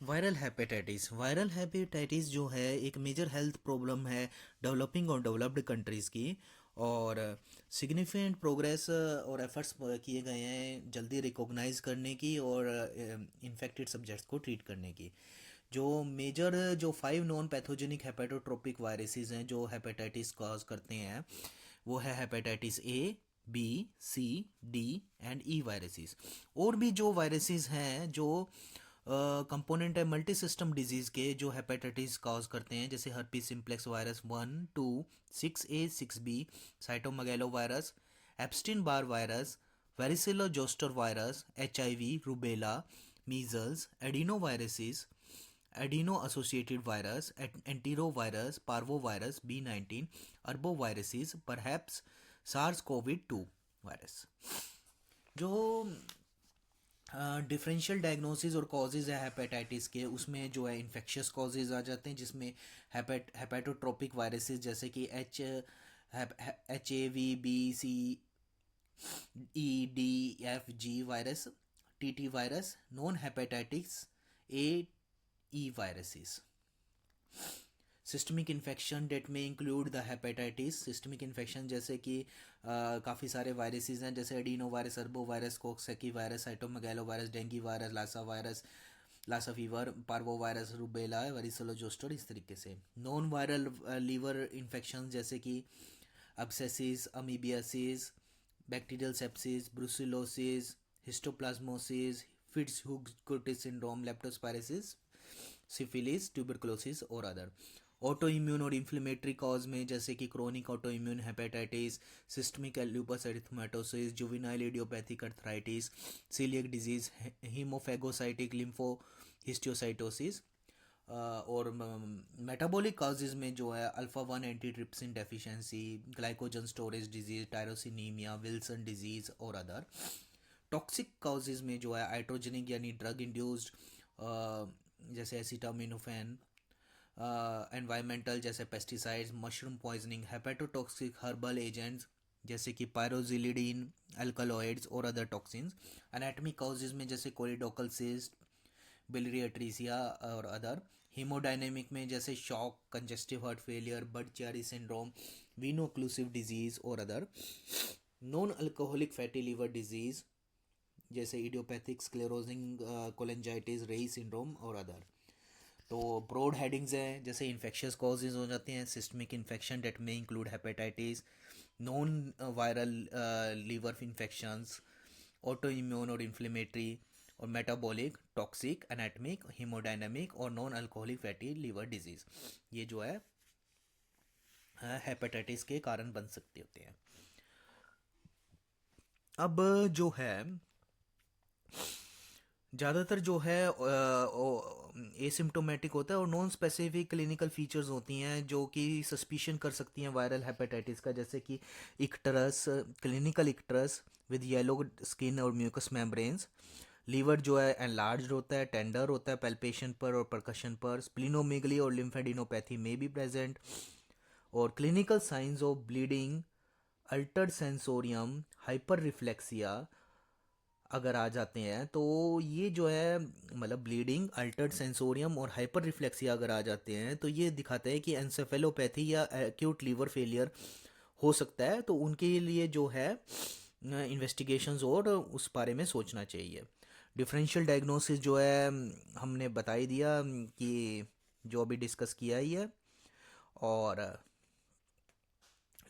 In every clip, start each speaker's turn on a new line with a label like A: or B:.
A: Viral hepatitis जो है एक मेजर हेल्थ प्रॉब्लम है डेवलपिंग और डेवलप्ड कंट्रीज़ की। और सिग्निफिकेंट प्रोग्रेस और एफर्ट्स किए गए हैं जल्दी रिकॉग्नाइज करने की और इन्फेक्टेड सब्जेक्ट्स को ट्रीट करने की। जो मेजर जो 5 नॉन पैथोजेनिक हेपेटोट्रोपिक वायरसेस हैं जो हेपेटाइटिस कॉज करते हैं, वो है hepatitis A, B, C, D and E viruses. और भी जो वायरसेस हैं जो कंपोनेंट है मल्टी सिस्टम डिजीज़ के जो हेपेटाइटिस कॉज करते हैं, जैसे herpes simplex virus 1, 2, 6A, 6B, cytomegalovirus, Epstein Barr virus, varicella zoster virus, HIV, rubella, measles, adenoviruses, adeno associated virus, enterovirus, parvovirus, B19, arboviruses, perhaps SARS COVID 2 virus. जो differential diagnosis और causes है hepatitis के, उसमें जो है infectious causes आ जाते हैं, जिसमें हेपेटोट्रोपिक वायरसेस जैसे कि HAV, BC, E, D, F, G virus, TT virus, non hepatitis A, E viruses. Systemic infection that में include the hepatitis. Systemic infection जैसे कि काफ़ी सारे वायरसेस हैं, जैसे adenovirus, arbovirus, coxsackievirus, cytomegalovirus, dengue virus, Lassa virus, Lassa fever, parvovirus, rubella, varicella zoster, इस तरीके से। नॉन वायरल लीवर इन्फेक्शन जैसे कि abscesses, amoebiasis, bacterial sepsis, brucellosis, histoplasmosis, Fitz Hugh syndrome, leptospirosis, syphilis, tuberculosis और other. Auto immune और inflammatory cause में जैसे कि chronic autoimmune hepatitis, systemic lupus erythematosus, juvenile idiopathic arthritis, coeliac disease, haemophagocytic lymphohistiocytosis. और metabolic causes में जो है alpha 1 antitrypsin deficiency, glycogen storage disease, tyrosinaemia, Wilson disease और other. Toxic causes में जो है हाइड्रोजनिक यानी ड्रग इंड्यूस्ड, जैसे एसिटामिनोफेन, एनवायरमेंटल जैसे pesticides, mushroom poisoning, hepatotoxic herbal agents जैसे कि पायरोजिलिडीन, अल्कलॉइड्स और अदर टॉक्सिन्स। एनाटॉमिक काजेज में जैसे कोलिडोकल सिस्ट, बिलियरी एट्रीसिया और अदर। हीमोडायनेमिक में जैसे shock, congestive heart failure, Budd Chiari syndrome, veno occlusive disease और other. Non alcoholic fatty liver disease जैसे idiopathic sclerosing cholangitis, Reye syndrome और other. तो ब्रॉड हेडिंग्स हैं, जैसे इन्फेक्शियस कॉजेज हो जाते हैं सिस्टमिक इन्फेक्शन डेट में include hepatitis, non viral liver infections, autoimmune और इन्फ्लेमेटरी और मेटाबॉलिक, टॉक्सिक, एनाटमिक, हीमोडायनामिक और non alcoholic fatty liver disease. ये जो है हेपेटाइटिस के कारण बन सकते होते हैं। अब जो है ज़्यादातर जो है एसिम्टोमेटिक होता है और नॉन स्पेसिफिक क्लिनिकल फीचर्स होती हैं जो कि सस्पिशन कर सकती हैं वायरल हेपेटाइटिस का, जैसे कि इक्टरस, क्लिनिकल इक्टरस विद येलो स्किन और म्यूकस मेम्ब्रेन्स। लीवर जो है एनलार्ज्ड होता है, टेंडर होता है पैल्पेशन पर और परकशन पर। स्प्लिनोमेगली और लिम्फेडिनोपैथी में बी प्रेजेंट। और clinical science of bleeding, Altered sensorium, hyper reflexia अगर आ जाते हैं तो ये जो है मतलब ब्लीडिंग, अल्टर्ड सेंसोरियम और हाइपर रिफ्लेक्सिया अगर आ जाते हैं तो ये दिखाता है कि एंसेफेलोपैथी या एक्यूट लीवर फेलियर हो सकता है। तो उनके लिए जो है इन्वेस्टिगेशंस और उस बारे में सोचना चाहिए। डिफरेंशियल डायग्नोसिस जो है हमने बता ही दिया कि जो अभी डिस्कस किया ही है। और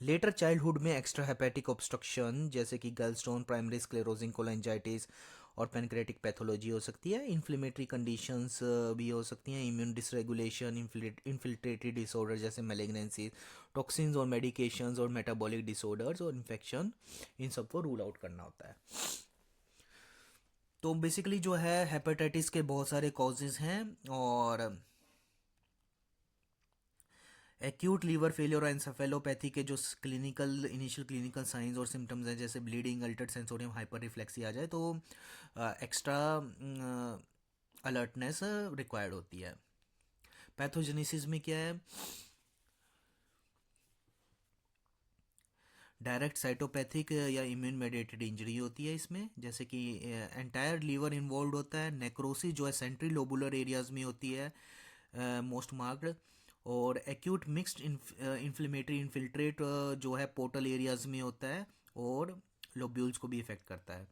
A: लेटर चाइल्डहुड में एक्स्ट्रा हेपेटिक ऑब्स्ट्रक्शन जैसे कि गलस्टोन, प्राइमरी स्क्लेरोजिंग कोलेंजाइटिस और पेनक्रेटिक पैथोलॉजी हो सकती है। इन्फ्लेमेटरी कंडीशंस भी हो सकती हैं, इम्यून डिसरेगुलेशन, इन्फिल्ट्रेटरी डिसऑर्डर जैसे मैलिग्नेंसी, टॉक्सिन्स और मेडिकेशंस और मेटाबॉलिक डिसऑर्डर्स और इन्फेक्शन, इन सबको रूल आउट करना होता है। तो बेसिकली जो है हेपेटाइटिस के बहुत सारे कॉजेज़ हैं। और एक्यूट लीवर फेलियर और एंसेफेलोपैथी के जो क्लिनिकल इनिशियल क्लिनिकल साइंस और सिम्टम्स हैं, जैसे ब्लीडिंग, अल्टर्ड सेंसोरियम, हाइपर रिफ्लेक्सी आ जाए तो एक्स्ट्रा अलर्टनेस रिक्वायर्ड होती है। पैथोजेनेसिस में क्या है, डायरेक्ट साइटोपैथिक या इम्यून मेडिएटेड इंजरी होती है इसमें, जैसे कि एंटायर लीवर इन्वॉल्व होता है। नेक्रोसिस जो है सेंट्री लोबुलर एरियाज में होती है मोस्ट मार्क्ड। और एक्यूट मिक्स्ड इन्फ्लेमेटरी इन्फिल्ट्रेट जो है पोर्टल एरियाज में होता है और लोब्यूल्स को भी इफेक्ट करता है।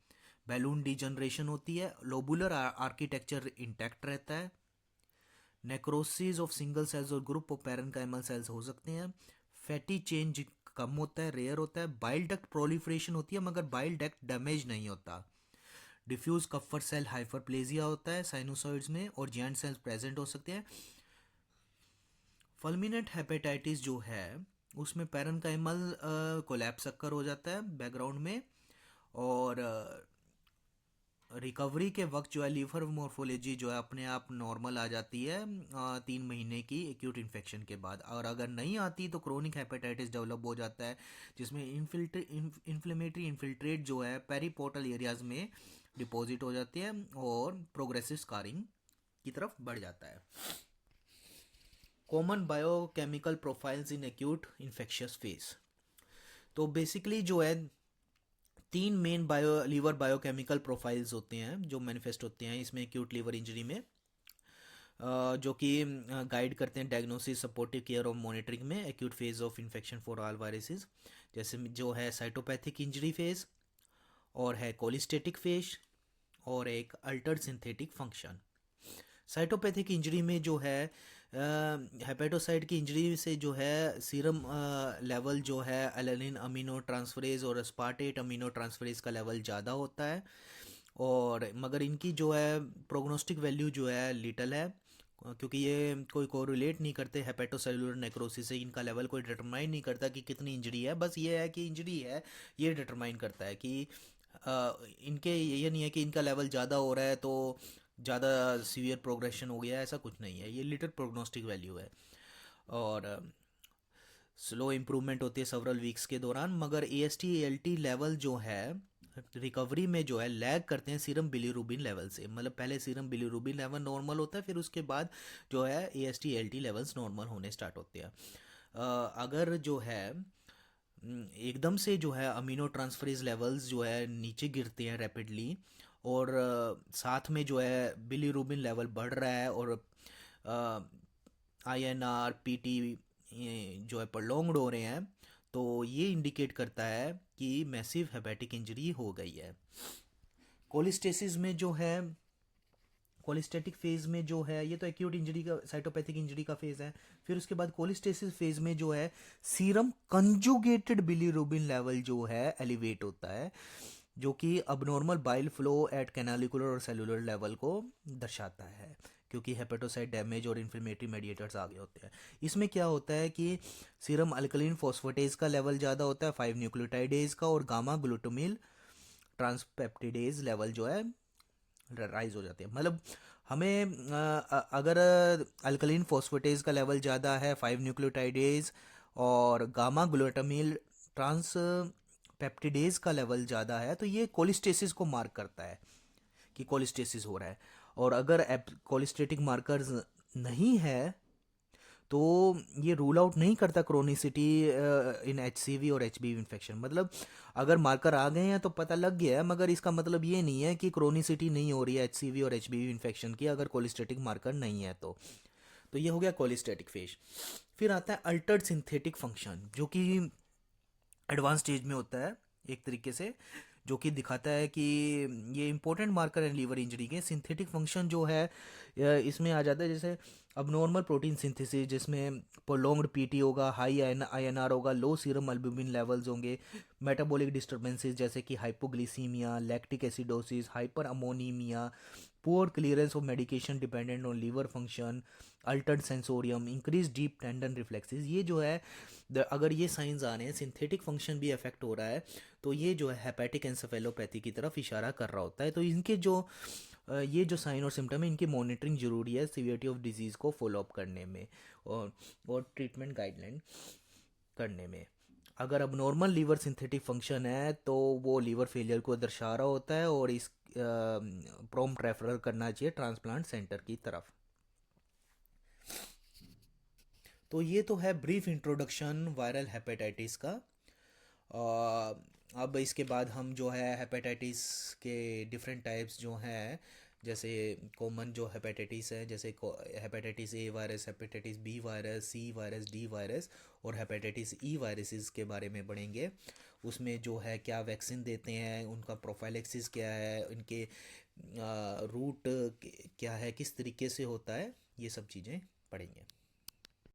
A: बैलून डिजनरेशन होती है, लोबुलर आर्किटेक्चर इंटैक्ट रहता है। नेक्रोसिस ऑफ सिंगल सेल्स और ग्रुप ऑफ पैरेनकाइमल सेल्स हो सकते हैं। फैटी चेंज कम होता है, रेयर होता है। बाइल डक्ट प्रोलिफरेशन होती है मगर बाइल डक्ट डैमेज नहीं होता। डिफ्यूज कफर सेल हाइपरप्लेजिया होता है साइनोसॉइड्स में, और जिएंट सेल्स प्रेजेंट हो सकते हैं। फल्मिनेंट हेपेटाइटिस जो है उसमें पैरेनकाइमल कोलैप्स अक्कर हो जाता है बैकग्राउंड में, और रिकवरी के वक्त जो है लीवर मोर्फोलॉजी जो है अपने आप नॉर्मल आ जाती है 3 महीने की एक्यूट इन्फेक्शन के बाद। और अगर नहीं आती तो क्रोनिक हेपेटाइटिस डेवलप हो जाता है, जिसमें इन्फ्लेमेटरी इन्फिल्ट्रेट जो है पेरीपोर्टल एरियाज में डिपॉजिट हो जाती है और प्रोग्रेसिव स्कारिंग की तरफ बढ़ जाता है। Common biochemical profiles in acute infectious phase. तो बेसिकली जो है 3 मेन लीवर बायोकेमिकल प्रोफाइल्स होते हैं जो मैनिफेस्ट होते हैं इसमें एक्यूट लीवर इंजरी में, जो कि गाइड करते हैं डायग्नोसिस, सपोर्टिव केयर और मॉनिटरिंग में acute phase of infection for all viruses. जैसे जो है साइटोपैथिक इंजरी फेज, और है कोलिस्टेटिक फेज, और एक Altered synthetic function. Cytopathic injury में जो है हेपेटोसाइट की इंजरी से जो है सीरम लेवल जो है एलानिन अमीनो ट्रांसफरेज और अस्पार्टेट अमीनो ट्रांसफरेज का लेवल ज़्यादा होता है, और मगर इनकी जो है प्रोग्नोस्टिक वैल्यू जो है लिटल है, क्योंकि ये कोई कोरिलेट नहीं करते हेपेटोसेलुलर नेक्रोसिस से। इनका लेवल कोई डिटरमाइन नहीं करता कि कितनी इंजरी है, बस ये है कि इंजरी है, ये डिटरमाइन करता है कि इनके ये नहीं है कि इनका लेवल ज़्यादा हो रहा है तो ज़्यादा सीवियर प्रोग्रेशन हो गया है, ऐसा कुछ नहीं है, ये लिटिल प्रोग्नोस्टिक वैल्यू है। और स्लो इम्प्रूवमेंट होती है सेवरल वीक्स के दौरान, मगर AST/ALT लेवल जो है रिकवरी में जो है लैग करते हैं सीरम बिलीरुबिन लेवल से। मतलब पहले सीरम बिलीरुबिन लेवल नॉर्मल होता है, फिर उसके बाद जो है AST/ALT लेवल्स नॉर्मल होने स्टार्ट होते हैं। अगर जो है एकदम से जो है अमीनो ट्रांसफरेज लेवल्स जो है नीचे गिरते हैं रैपिडली, और साथ में जो है बिलीरुबिन लेवल बढ़ रहा है, और INR/PT जो है प्रलॉन्ग्ड हो रहे हैं, तो ये इंडिकेट करता है कि मैसिव हेपेटिक इंजरी हो गई है। कोलिस्टेसिस में जो है कोलिस्टेटिक फेज में जो है, ये तो एक्यूट इंजरी का साइटोपैथिक इंजरी का फेज है। फिर उसके बाद कोलिस्टेसिस फेज में जो है सीरम कंजुगेटेड बिलीरुबिन लेवल जो है एलिवेट होता है, जो कि abnormal bile flow at canalicular और सेलुलर लेवल को दर्शाता है, क्योंकि हेपेटोसाइट डैमेज और इन्फ्लेमेटरी मेडिएटर्स आगे होते हैं। इसमें क्या होता है कि सीरम अल्कलीन फॉस्फेटेज का लेवल ज़्यादा होता है 5 न्यूक्लियोटाइडेज का, और गामा ग्लूटामिल ट्रांसपेप्टिडेज लेवल जो है राइज हो जाते हैं। मतलब हमें अगर अल्कलीन फॉस्फेटेज का लेवल ज़्यादा है 5 न्यूक्लियोटाइडेज, और गामा ग्लूटामिल ट्रांस पेप्टिडेज का लेवल ज़्यादा है, तो ये कोलिस्टेसिस को मार्क करता है कि कोलिस्टेसिस हो रहा है। और अगर कोलिस्टेटिक मार्कर्स नहीं है तो ये रूल आउट नहीं करता क्रोनिसिटी इन HCV और HBV इन्फेक्शन। मतलब अगर मार्कर आ गए हैं तो पता लग गया है, मगर इसका मतलब ये नहीं है कि क्रोनिसिटी नहीं हो रही है HCV और HBV इन्फेक्शन की, अगर कोलिस्टेटिक मार्कर नहीं है तो ये हो गया कोलिस्टेटिक फेज। फिर आता है अल्टर्ड सिंथेटिक फंक्शन, जो कि एडवांस स्टेज में होता है एक तरीके से, जो कि दिखाता है कि ये इंपॉर्टेंट मार्कर है लीवर इंजरी के। सिंथेटिक फंक्शन जो है इसमें आ जाता है जैसे अबनॉर्मल प्रोटीन सिंथेसिस, जिसमें प्रोलॉन्ग्ड PT होगा, हाई INR होगा, लो सीरम अल्बुमिन लेवल्स होंगे, मेटाबॉलिक डिस्टर्बेंसेस जैसे कि hypoglycaemia, lactic acidosis, hyperammonaemia, poor clearance of medication dependent on liver function, altered sensorium, increase deep tendon reflexes. ये जो है अगर ये साइंस आ रहे हैं, सिंथेटिक फंक्शन भी अफेक्ट हो रहा है, तो ये जो है हेपेटिक एंसेफेलोपैथी की तरफ इशारा कर रहा होता है। तो इनके जो ये जो साइन और सिम्टम है, इनकी मॉनिटरिंग जरूरी है सीवियरिटी ऑफ डिजीज़ को फॉलोअप करने में और ट्रीटमेंट गाइडलाइन करने में। अगर अब नॉर्मल लीवर सिंथेटिक फंक्शन है तो वो लीवर फेलियर को दर्शा रहा होता है, और इस प्रॉम्प्ट रेफरल करना चाहिए ट्रांसप्लांट सेंटर की तरफ। तो ये तो है ब्रीफ इंट्रोडक्शन वायरल हेपेटाइटिस का। अब इसके बाद हम जो है हेपेटाइटिस के डिफरेंट टाइप्स जो हैं, जैसे कॉमन जो हेपेटाइटिस है, जैसे hepatitis A virus, hepatitis B virus, C virus, D virus और हेपेटाइटिस ई वायरसेस के बारे में पढ़ेंगे। उसमें जो है क्या वैक्सीन देते हैं, उनका प्रोफाइलेक्सिस क्या है, इनके रूट क्या है, किस तरीके से होता है, ये सब चीज़ें पढ़ेंगे।